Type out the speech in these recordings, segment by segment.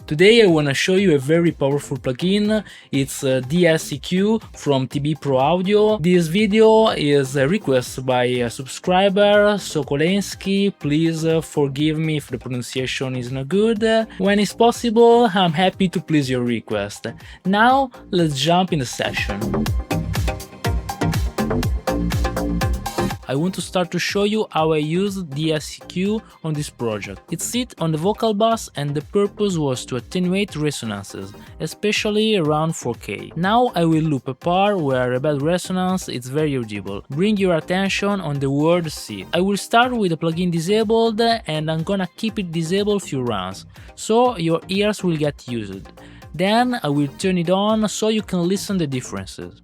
Today I want to show you a very powerful plugin. It's DSEQ from TBProAudio. This video is a request by a subscriber, Sokolensky. Please forgive me if the pronunciation is not good. When it's possible, I'm happy to please your request. Now let's jump in the session. I want to start to show you how I used DSEQ on this project. It sits on the vocal bus and the purpose was to attenuate resonances, especially around 4K. Now I will loop a part where a bad resonance is very audible. Bring your attention on the word "see." I will start with the plugin disabled and I'm gonna keep it disabled few rounds, so your ears will get used. Then I will turn it on so you can listen the differences.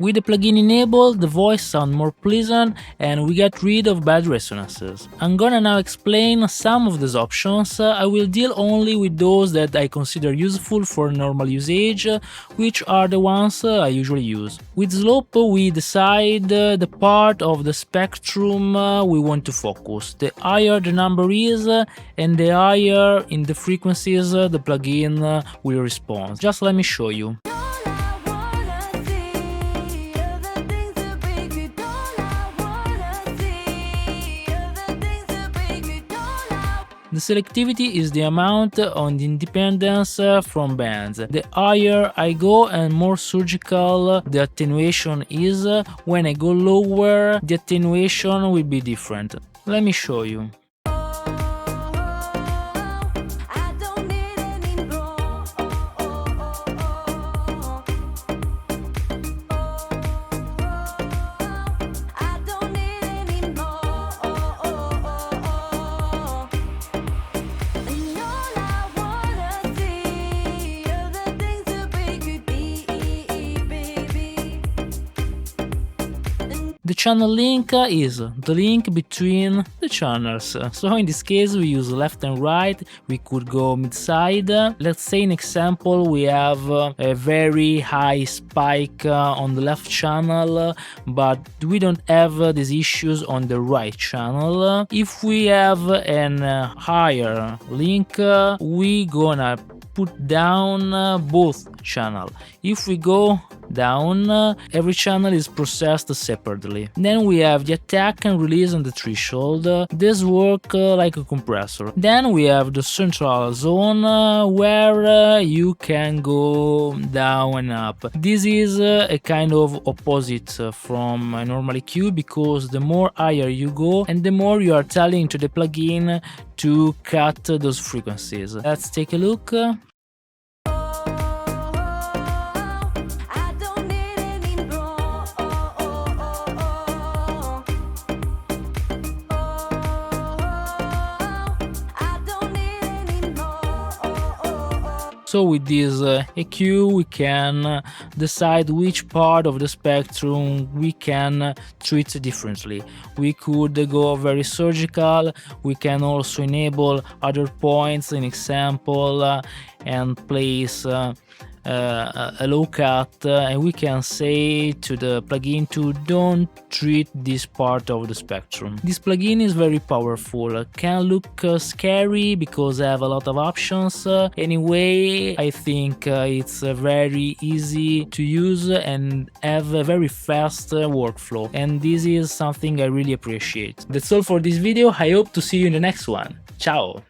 With the plugin enabled, the voice sounds more pleasant and we get rid of bad resonances. I'm gonna now explain some of these options. I will deal only with those that I consider useful for normal usage, which are the ones I usually use. With slope, we decide the part of the spectrum we want to focus. The higher the number is, and the higher in the frequencies the plugin will respond. Just let me show you. The selectivity is the amount on the independence from bands. The higher I go and more surgical the attenuation is. When I go lower, the attenuation will be different. Let me show you. The channel link is the link between the channels. So in this case we use left and right, we could go mid-side. Let's say in example we have a very high spike on the left channel, but we don't have these issues on the right channel. If we have an higher link, we gonna put down both channels. If we go down, every channel is processed separately. Then we have the attack and release and the threshold. This work like a compressor. Then we have the central zone where you can go down and up. This is a kind of opposite from a normal EQ, because the more higher you go and the more you are telling to the plugin to cut those frequencies. Let's take a look. So with this EQ we can decide which part of the spectrum we can treat differently. We could go very surgical, we can also enable other points, in example, and place a low cut, and we can say to the plugin to don't treat this part of the spectrum. This plugin is very powerful, can look scary because I have a lot of options. Anyway, I think it's very easy to use and have a very fast workflow, and this is something I really appreciate. That's all for this video. I hope to see you in the next one. Ciao!